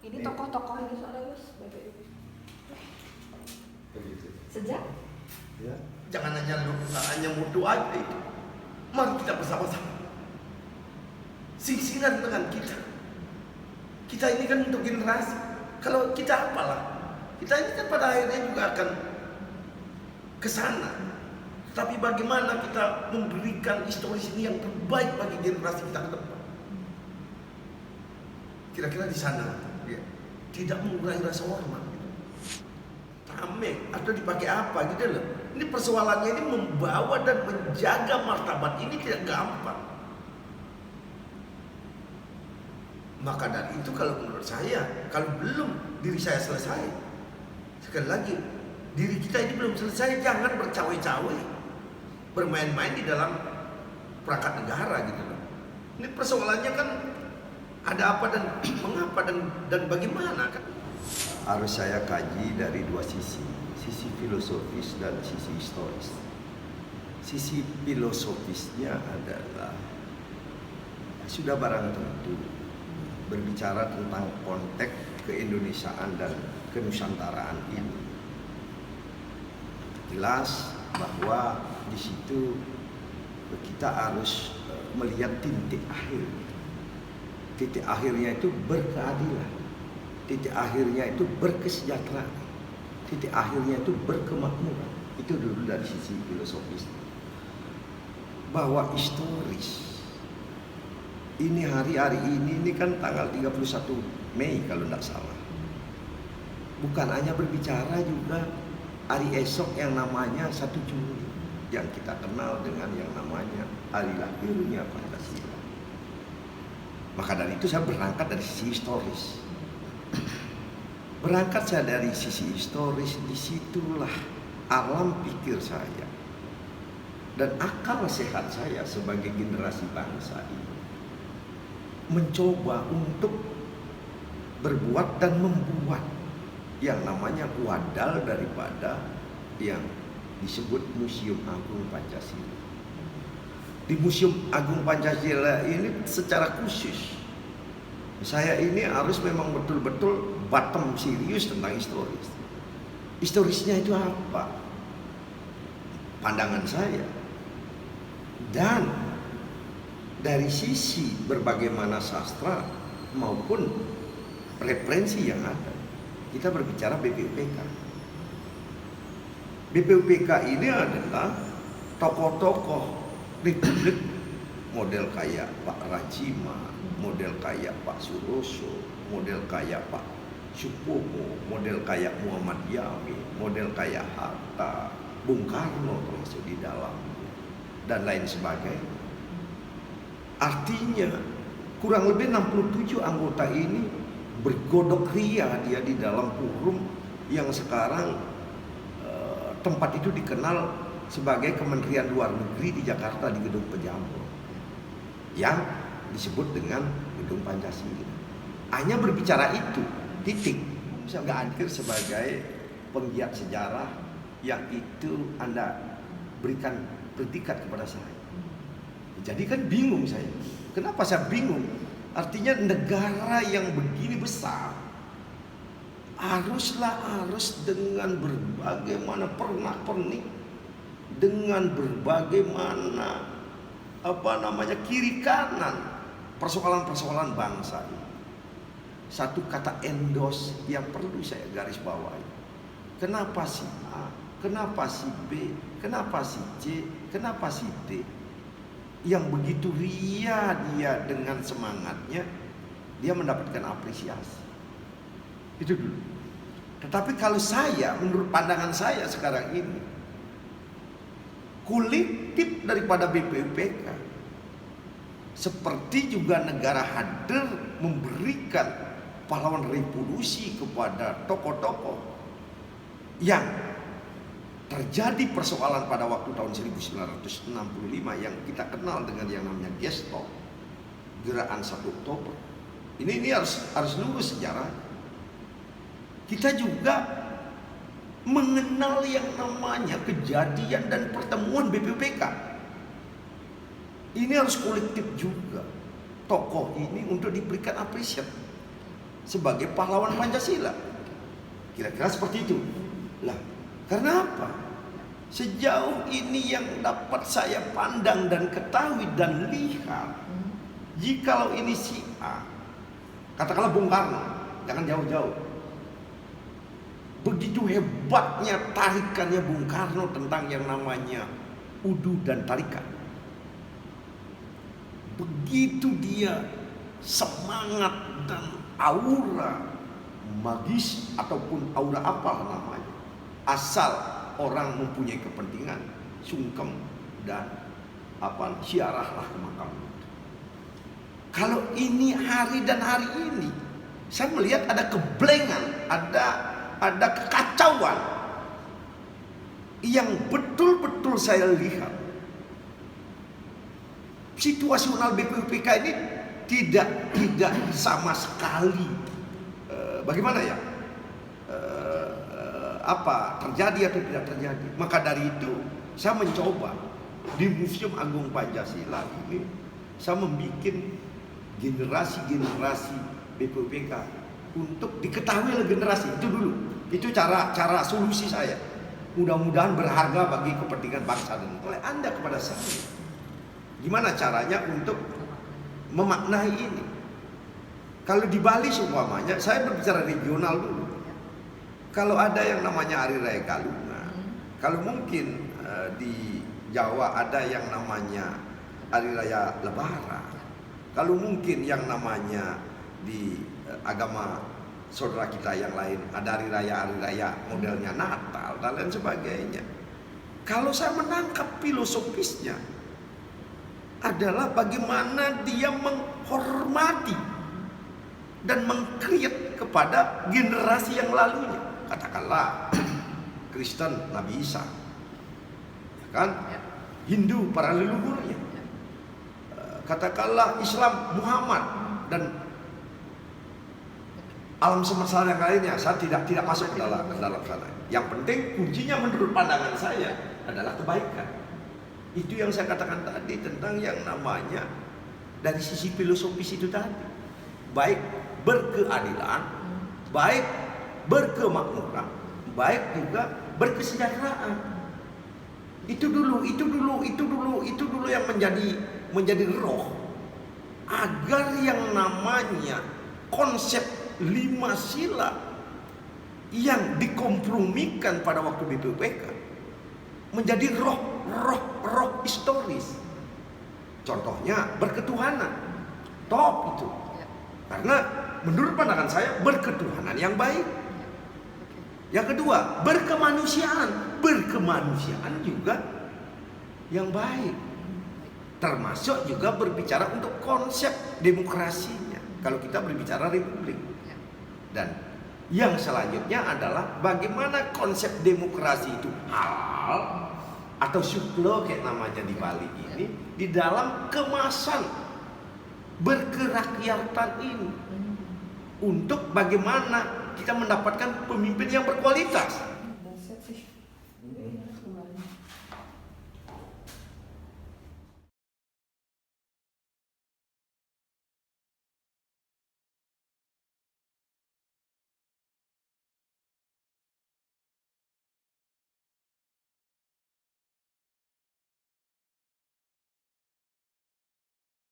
Ini tokoh-tokoh ini soalnya Gus, BPUP. Begitu. Sejak? Ya. Jangan hanya mutu aja itu. Mari kita bersama-sama. Sisiran dengan kita. Kita ini kan untuk generasi. Kalau kita apalah, kita ini kan pada akhirnya juga akan ke sana. Tapi bagaimana kita memberikan historis ini yang terbaik bagi generasi kita ke depan? Kira-kira di sana, ya. Tidak mengurangi rasa hormat. Rame atau dipakai apa gitu loh. Ini persoalannya ini membawa dan menjaga martabat ini tidak gampang. Maka dari itu kalau menurut saya, kalau belum diri saya selesai, sekali lagi, diri kita ini belum selesai, jangan bercawe-cawe, bermain-main di dalam perangkat negara gitu loh. Ini persoalannya kan ada apa dan mengapa dan bagaimana kan? Harus saya kaji dari dua sisi filosofis dan sisi historis. Sisi filosofisnya adalah sudah barang tentu berbicara tentang konteks keindonesiaan dan kenusantaraan ini. Jelas bahwa di situ kita harus melihat titik akhir. Titik akhirnya itu berkeadilan. Titik akhirnya itu berkesejahteraan. Titik akhirnya itu berkemakmuran. Itu dulu dari sisi filosofis. Bahwa historis. Ini hari ini kan tanggal 31 Mei kalau tidak salah. Bukan hanya berbicara juga hari esok yang namanya 1 Juni. Yang kita kenal dengan yang namanya hari lahirnya Pancasila. Maka dari itu saya berangkat dari sisi historis. Berangkat saya dari sisi historis, disitulah alam pikir saya dan akal sehat saya sebagai generasi bangsa ini mencoba untuk berbuat dan membuat yang namanya wadal daripada yang disebut Museum Agung Pancasila. Di Museum Agung Pancasila ini secara khusus saya ini harus memang betul-betul bottom serius tentang historis. Historisnya itu apa? Pandangan saya. Dan dari sisi berbagai mana sastra maupun referensi yang ada, kita berbicara BPUPK. BPUPK ini adalah tokoh-tokoh Republik model kayak Pak Rajima, model kayak Pak Suroso, model kayak Pak Supomo, model kayak Muhammad Yamin, model kayak Hatta, Bung Karno termasuk di dalam, dan lain sebagainya. Artinya kurang lebih 67 anggota ini bergodok ria dia di dalam forum yang sekarang tempat itu dikenal sebagai Kementerian Luar Negeri di Jakarta di Gedung Pejambon yang disebut dengan Gedung Pancasila. Hanya berbicara itu, titik. Saya nggak hadir sebagai penggiat sejarah yang itu Anda berikan predikat kepada saya. Jadi kan bingung saya. Kenapa saya bingung? Artinya negara yang begini besar harus dengan berbagai mana pernak-pernik, dengan berbagai mana kiri kanan persoalan-persoalan bangsa ini. Satu kata endos yang perlu saya garis bawahi. Kenapa si A? Kenapa si B? Kenapa si C? Kenapa si D? Yang begitu ria dia dengan semangatnya, dia mendapatkan apresiasi. Itu dulu. Tetapi kalau saya, menurut pandangan saya sekarang ini, kolektif daripada BPUPK, seperti juga negara hadir memberikan pahlawan revolusi kepada tokoh-tokoh yang terjadi persoalan pada waktu tahun 1965 yang kita kenal dengan yang namanya Gestop, Gerakan 1 Oktober. Ini harus lurus sejarah. Kita juga mengenal yang namanya kejadian dan pertemuan BPUPK. Ini harus kolektif juga. Tokoh ini untuk diberikan apresiasi. sebagai pahlawan Pancasila. Kira-kira seperti itu. Lah, karena apa? Sejauh ini yang dapat saya pandang dan ketahui dan lihat, jikalau ini si A, katakanlah Bung Karno, jangan jauh-jauh. Begitu hebatnya tarikannya Bung Karno tentang yang namanya udu dan tarikan. Begitu dia semangat dan aura magis ataupun aura apa namanya, asal orang mempunyai kepentingan, sungkem dan siarahlah ke makam. Kalau ini hari dan hari ini, saya melihat ada keblengan, ada kekacauan yang betul-betul saya lihat. Situasional BPUPK ini tidak sama sekali bagaimana ya, terjadi atau tidak terjadi. Maka dari itu saya mencoba di Museum Agung Pancasila ini, saya membuat generasi BPUPK untuk diketahui oleh generasi itu dulu. Itu cara solusi saya. Mudah-mudahan berharga bagi kepentingan bangsa dan oleh Anda kepada saya. Gimana caranya untuk memaknai ini? Kalau di Bali seumpamanya, saya berbicara regional dulu. Kalau ada yang namanya Hari Raya Galungan, kalau mungkin di Jawa ada yang namanya Hari Raya Lebaran, kalau mungkin yang namanya di agama saudara kita yang lain ada hari raya modelnya Natal dan lain sebagainya. Kalau saya menangkap filosofisnya adalah bagaimana dia menghormati dan mengkreat kepada generasi yang lalunya. Katakanlah Kristen Nabi Isa, ya kan? Hindu para leluhurnya. Katakanlah Islam Muhammad dan alam semesta yang lainnya. Saya tidak masuk ke dalam sana. Yang penting kuncinya menurut pandangan saya adalah kebaikan. Itu yang saya katakan tadi tentang yang namanya dari sisi filosofis itu tadi. Baik berkeadilan, baik berkemakmuran, baik juga berkesejahteraan. Itu dulu yang menjadi roh agar yang namanya konsep 5 sila yang dikompromikan pada waktu BPUPK menjadi roh historis. Contohnya berketuhanan, top itu. Karena menurut pandangan saya berketuhanan yang baik. Yang kedua, berkemanusiaan juga yang baik. Termasuk juga berbicara untuk konsep demokrasinya. Kalau kita berbicara republik. Dan yang selanjutnya adalah bagaimana konsep demokrasi itu halal atau syuklo kayak namanya di Bali ini di dalam kemasan berkerakyatan ini untuk bagaimana kita mendapatkan pemimpin yang berkualitas.